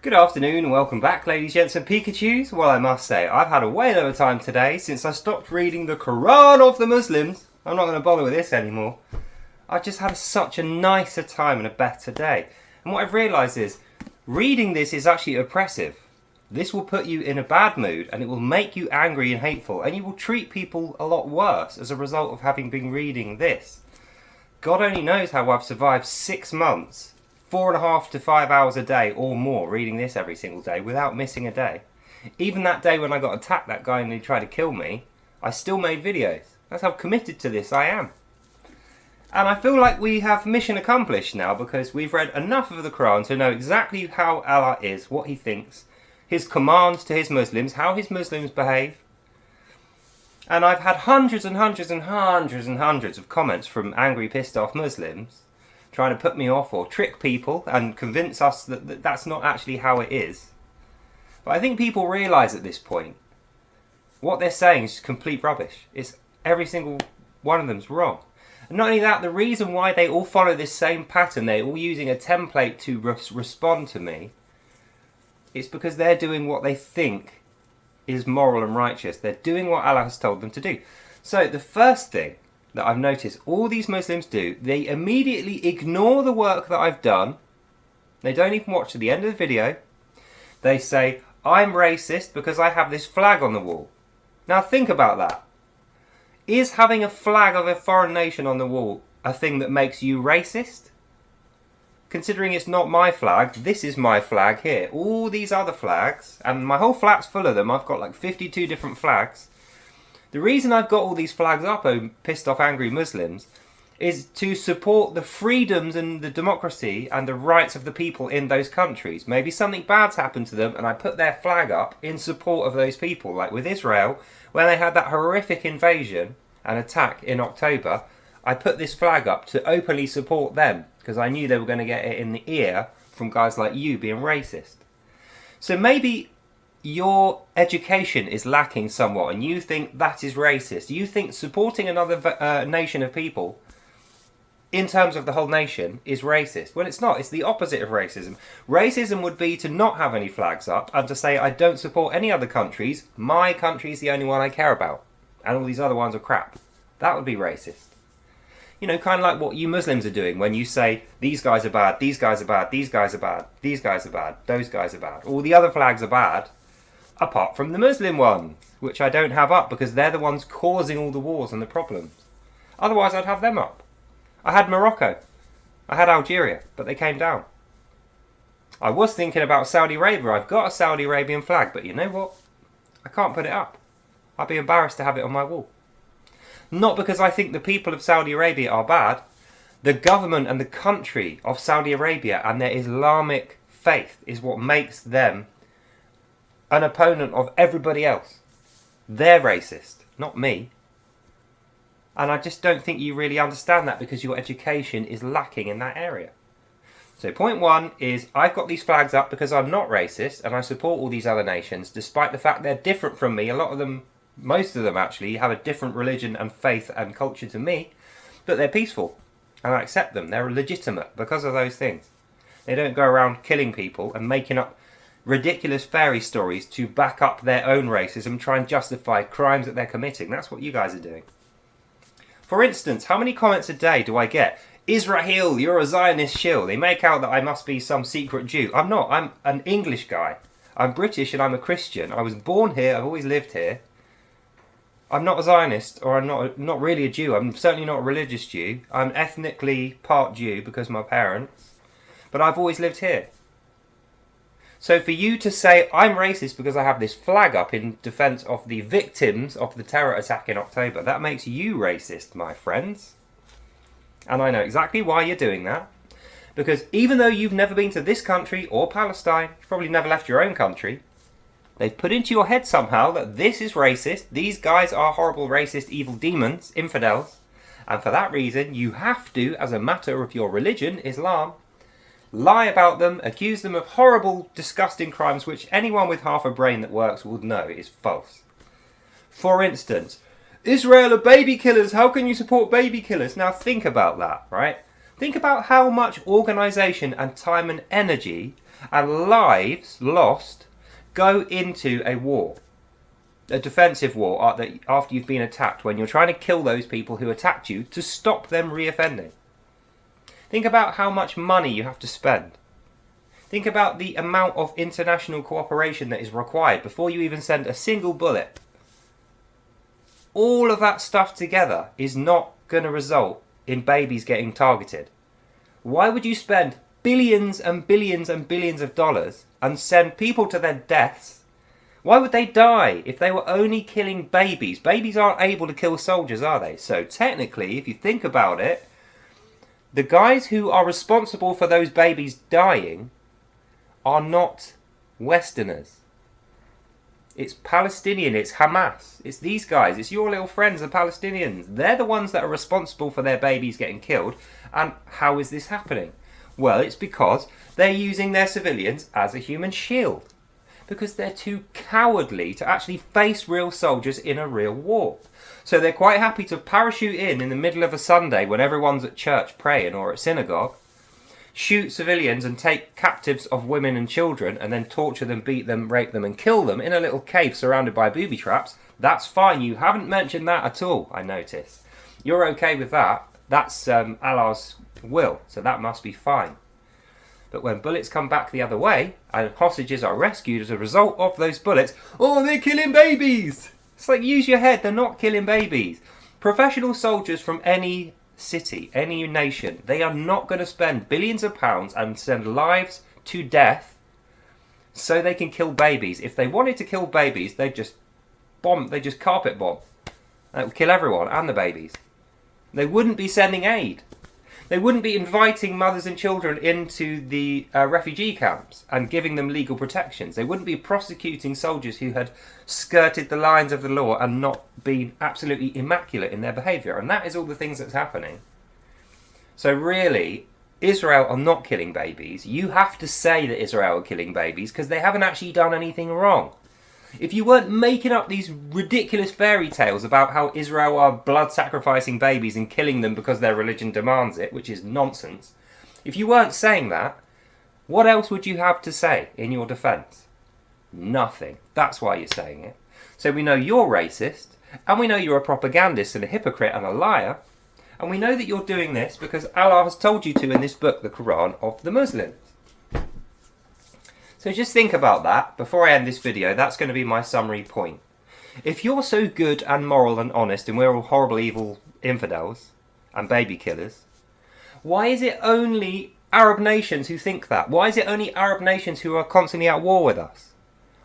Good afternoon and welcome back, ladies, gents and Pikachus. Well, I must say, I've had a whale of a time today since I stopped reading the Quran of the Muslims. I'm not going to bother with this anymore. I've just had such a nicer time and a better day. And what I've realised is, reading this is actually oppressive. This will put you in a bad mood and it will make you angry and hateful, and you will treat people a lot worse as a result of having been reading this. God only knows how I've survived 6 months, 4.5 to 5 hours a day or more, reading this every single day without missing a day. Even that day when I got attacked, that guy and he tried to kill me, I still made videos. That's how committed to this I am. And I feel like we have mission accomplished now, because we've read enough of the Quran to know exactly how Allah is, what he thinks, his commands to his Muslims, how his Muslims behave. And I've had hundreds and hundreds and hundreds and hundreds of comments from angry, pissed off Muslims trying to put me off or trick people and convince us that that's not actually how it is. But I think people realise at this point what they're saying is complete rubbish. It's every single one of them's wrong. And not only that, the reason why they all follow this same pattern, they're all using a template to respond to me, it's because they're doing what they think is moral and righteous. They're doing what Allah has told them to do. So the first thing that I've noticed all these Muslims do, they immediately ignore the work that I've done. They don't even watch to the end of the video. They say, I'm racist because I have this flag on the wall. Now think about that. Is having a flag of a foreign nation on the wall a thing that makes you racist? Considering it's not my flag, this is my flag here. All these other flags, and my whole flat's full of them, I've got like 52 different flags. The reason I've got all these flags up, oh pissed off angry Muslims, is to support the freedoms and the democracy and the rights of the people in those countries. Maybe something bad's happened to them and I put their flag up in support of those people. Like with Israel, when they had that horrific invasion and attack in October, I put this flag up to openly support them because I knew they were going to get it in the ear from guys like you being racist. So maybe your education is lacking somewhat and you think that is racist. You think supporting another nation of people in terms of the whole nation is racist. Well, it's not. It's the opposite of racism. Racism would be to not have any flags up and to say I don't support any other countries. My country is the only one I care about and all these other ones are crap. That would be racist. You know, kind of like what you Muslims are doing when you say these guys are bad, these guys are bad, these guys are bad, these guys are bad, those guys are bad. All the other flags are bad, apart from the Muslim ones, which I don't have up because they're the ones causing all the wars and the problems. Otherwise I'd have them up. I had Morocco, I had Algeria, but they came down. I was thinking about Saudi Arabia. I've got a Saudi Arabian flag, but you know what? I can't put it up. I'd be embarrassed to have it on my wall. Not because I think the people of Saudi Arabia are bad. The government and the country of Saudi Arabia and their Islamic faith is what makes them an opponent of everybody else. They're racist, not me. And I just don't think you really understand that because your education is lacking in that area. So point one is I've got these flags up because I'm not racist and I support all these other nations despite the fact they're different from me. A lot of them, most of them actually, have a different religion and faith and culture to me, but they're peaceful and I accept them. They're legitimate because of those things. They don't go around killing people and making up ridiculous fairy stories to back up their own racism, try and justify crimes that they're committing. That's what you guys are doing. For instance, how many comments a day do I get? Israel, you're a Zionist shill. They make out that I must be some secret Jew. I'm not. I'm an English guy. I'm British and I'm a Christian. I was born here. I've always lived here. I'm not a Zionist, or I'm not really a Jew. I'm certainly not a religious Jew. I'm ethnically part Jew because of my parents. But I've always lived here. So for you to say I'm racist because I have this flag up in defence of the victims of the terror attack in October, that makes you racist, my friends. And I know exactly why you're doing that. Because even though you've never been to this country or Palestine, you've probably never left your own country, they've put into your head somehow that this is racist, these guys are horrible, racist, evil demons, infidels, and for that reason you have to, as a matter of your religion, Islam, lie about them, accuse them of horrible, disgusting crimes which anyone with half a brain that works would know is false. For instance, Israel are baby killers, how can you support baby killers? Now think about that, right? Think about how much organisation and time and energy and lives lost go into a war. A defensive war after you've been attacked, when you're trying to kill those people who attacked you to stop them reoffending. Think about how much money you have to spend. Think about the amount of international cooperation that is required before you even send a single bullet. All of that stuff together is not going to result in babies getting targeted. Why would you spend billions and billions and billions of dollars and send people to their deaths? Why would they die if they were only killing babies? Babies aren't able to kill soldiers, are they? So technically, if you think about it, the guys who are responsible for those babies dying are not Westerners. It's Palestinian, it's Hamas, it's these guys, it's your little friends, the Palestinians. They're the ones that are responsible for their babies getting killed. And how is this happening? Well, it's because they're using their civilians as a human shield. Because they're too cowardly to actually face real soldiers in a real war. So they're quite happy to parachute in the middle of a Sunday when everyone's at church praying or at synagogue, shoot civilians and take captives of women and children and then torture them, beat them, rape them and kill them in a little cave surrounded by booby traps. That's fine. You haven't mentioned that at all, I notice. You're okay with that. That's Allah's will, so that must be fine. But when bullets come back the other way and hostages are rescued as a result of those bullets, oh, they're killing babies! It's like, use your head, they're not killing babies. Professional soldiers from any city, any nation, they are not going to spend billions of pounds and send lives to death so they can kill babies. If they wanted to kill babies, they'd just carpet bomb. That would kill everyone and the babies. They wouldn't be sending aid. They wouldn't be inviting mothers and children into the refugee camps and giving them legal protections. They wouldn't be prosecuting soldiers who had skirted the lines of the law and not been absolutely immaculate in their behaviour. And that is all the things that's happening. So really, Israel are not killing babies. You have to say that Israel are killing babies because they haven't actually done anything wrong. If you weren't making up these ridiculous fairy tales about how Israel are blood sacrificing babies and killing them because their religion demands it, which is nonsense, if you weren't saying that, what else would you have to say in your defence? Nothing. That's why you're saying it. So we know you're racist, and we know you're a propagandist and a hypocrite and a liar, and we know that you're doing this because Allah has told you to in this book, the Quran of the Muslims. So just think about that. Before I end this video, that's going to be my summary point. If you're so good and moral and honest and we're all horrible, evil infidels and baby killers, why is it only Arab nations who think that? Why is it only Arab nations who are constantly at war with us?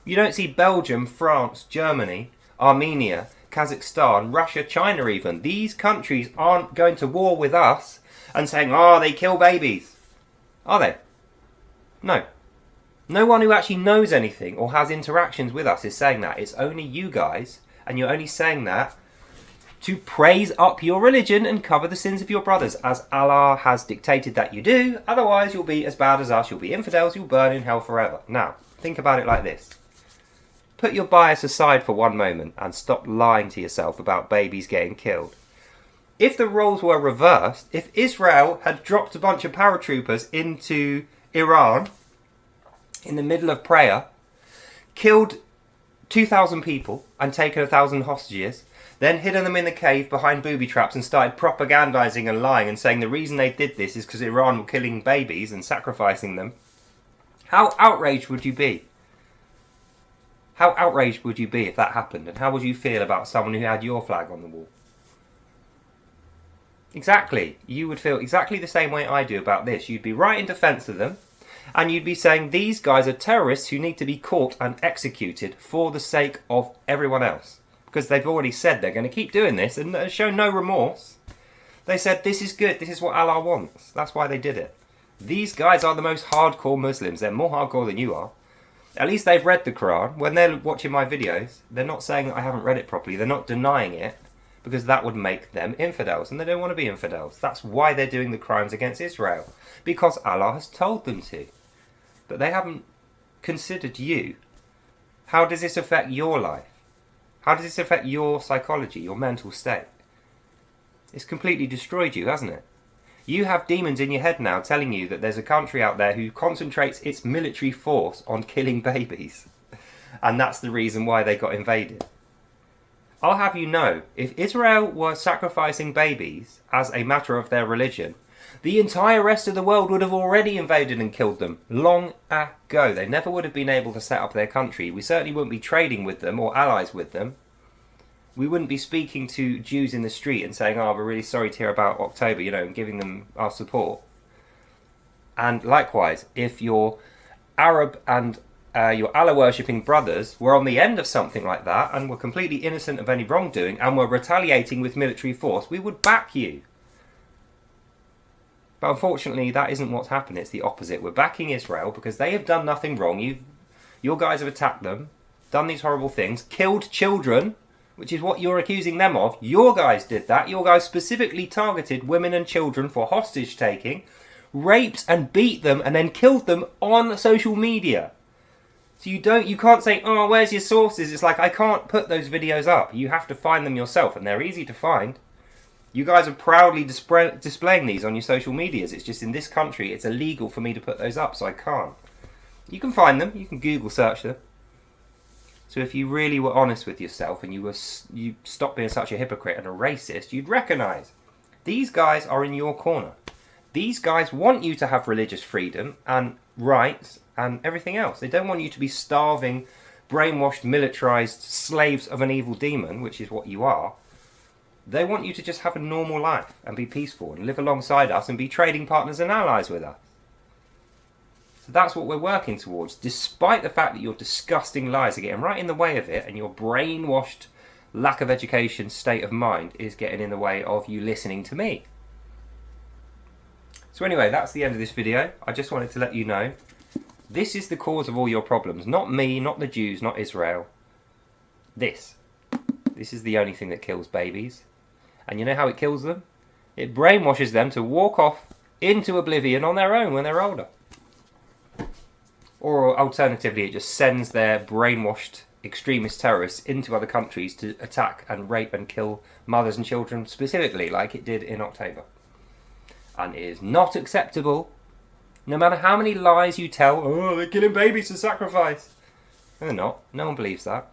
You don't see Belgium, France, Germany, Armenia, Kazakhstan, Russia, China even. These countries aren't going to war with us and saying, oh, they kill babies. Are they? No. No one who actually knows anything or has interactions with us is saying that. It's only you guys, and you're only saying that to praise up your religion and cover the sins of your brothers, as Allah has dictated that you do. Otherwise, you'll be as bad as us. You'll be infidels. You'll burn in hell forever. Now, think about it like this. Put your bias aside for one moment and stop lying to yourself about babies getting killed. If the roles were reversed, if Israel had dropped a bunch of paratroopers into Iran in the middle of prayer, killed 2,000 people and taken 1,000 hostages, then hidden them in the cave behind booby traps and started propagandizing and lying and saying the reason they did this is because Iran were killing babies and sacrificing them, how outraged would you be? How outraged would you be if that happened? And how would you feel about someone who had your flag on the wall? Exactly. You would feel exactly the same way I do about this. You'd be right in defense of them. And you'd be saying these guys are terrorists who need to be caught and executed for the sake of everyone else. Because they've already said they're going to keep doing this and show no remorse. They said this is good, this is what Allah wants. That's why they did it. These guys are the most hardcore Muslims. They're more hardcore than you are. At least they've read the Quran. When they're watching my videos, they're not saying that I haven't read it properly. They're not denying it. Because that would make them infidels. And they don't want to be infidels. That's why they're doing the crimes against Israel. Because Allah has told them to. But they haven't considered you. How does this affect your life? How does this affect your psychology, your mental state? It's completely destroyed you, hasn't it? You have demons in your head now telling you that there's a country out there who concentrates its military force on killing babies. And that's the reason why they got invaded. I'll have you know, if Israel were sacrificing babies as a matter of their religion, the entire rest of the world would have already invaded and killed them long ago. They never would have been able to set up their country. We certainly wouldn't be trading with them or allies with them. We wouldn't be speaking to Jews in the street and saying, oh, we're really sorry to hear about October, and giving them our support. And likewise, if your Arab and your Allah worshipping brothers were on the end of something like that and were completely innocent of any wrongdoing and were retaliating with military force, we would back you. But unfortunately, that isn't what's happened. It's the opposite. We're backing Israel because they have done nothing wrong. Your guys have attacked them, done these horrible things, killed children, which is what you're accusing them of. Your guys did that. Your guys specifically targeted women and children for hostage taking, raped and beat them, and then killed them on social media. So you can't say, oh, where's your sources? It's like, I can't put those videos up. You have to find them yourself, and they're easy to find. You guys are proudly displaying these on your social medias. It's just in this country, it's illegal for me to put those up, so I can't. You can find them. You can Google search them. So if you really were honest with yourself and you stopped being such a hypocrite and a racist, you'd recognise these guys are in your corner. These guys want you to have religious freedom and rights and everything else. They don't want you to be starving, brainwashed, militarised slaves of an evil demon, which is what you are. They want you to just have a normal life and be peaceful and live alongside us and be trading partners and allies with us. So that's what we're working towards, despite the fact that your disgusting lies are getting right in the way of it and your brainwashed lack of education state of mind is getting in the way of you listening to me. So anyway, that's the end of this video. I just wanted to let you know this is the cause of all your problems. Not me, not the Jews, not Israel. This is the only thing that kills babies. And you know how it kills them? It brainwashes them to walk off into oblivion on their own when they're older. Or alternatively, it just sends their brainwashed extremist terrorists into other countries to attack and rape and kill mothers and children specifically, like it did in October. And it is not acceptable, no matter how many lies you tell. Oh, they're killing babies to sacrifice. No, they're not. No one believes that.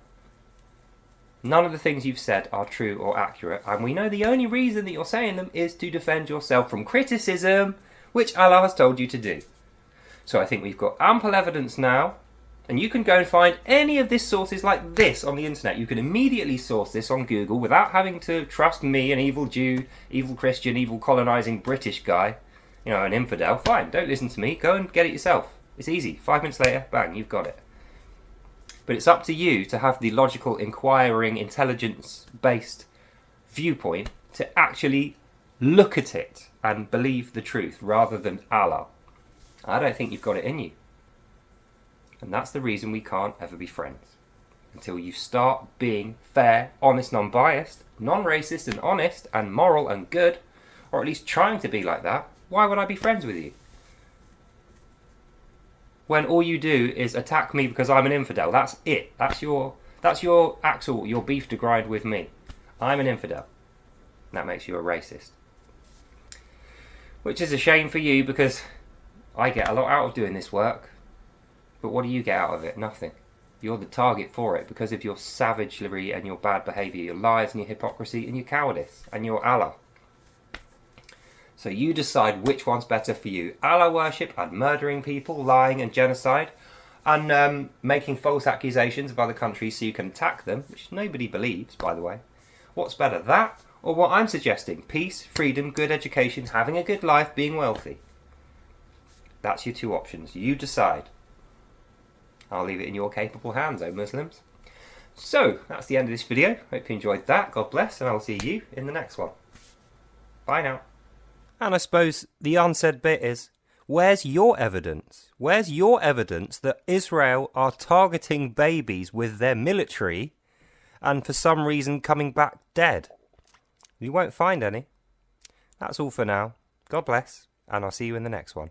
None of the things you've said are true or accurate, and we know the only reason that you're saying them is to defend yourself from criticism, which Allah has told you to do. So I think we've got ample evidence now, and you can go and find any of these sources like this on the internet. You can immediately source this on Google without having to trust me, an evil Jew, evil Christian, evil colonising British guy, an infidel. Fine, don't listen to me, go and get it yourself. It's easy. 5 minutes later, bang, you've got it. But it's up to you to have the logical, inquiring, intelligence-based viewpoint to actually look at it and believe the truth rather than Allah. I don't think you've got it in you. And that's the reason we can't ever be friends. Until you start being fair, honest, non-biased, non-racist and honest and moral and good, or at least trying to be like that, why would I be friends with you? When all you do is attack me because I'm an infidel. That's it. That's your axle, your beef to grind with me. I'm an infidel. That makes you a racist. Which is a shame for you because I get a lot out of doing this work. But what do you get out of it? Nothing. You're the target for it because of your savagery and your bad behaviour, your lies and your hypocrisy and your cowardice and your Allah. So you decide which one's better for you. Allah worship and murdering people, lying and genocide, and making false accusations of other countries so you can attack them, which nobody believes, by the way. What's better, that or what I'm suggesting? Peace, freedom, good education, having a good life, being wealthy. That's your two options. You decide. I'll leave it in your capable hands, O Muslims. So, that's the end of this video. Hope you enjoyed that. God bless, and I'll see you in the next one. Bye now. And I suppose the unsaid bit is, where's your evidence? Where's your evidence that Israel are targeting babies with their military and for some reason coming back dead? You won't find any. That's all for now. God bless, and I'll see you in the next one.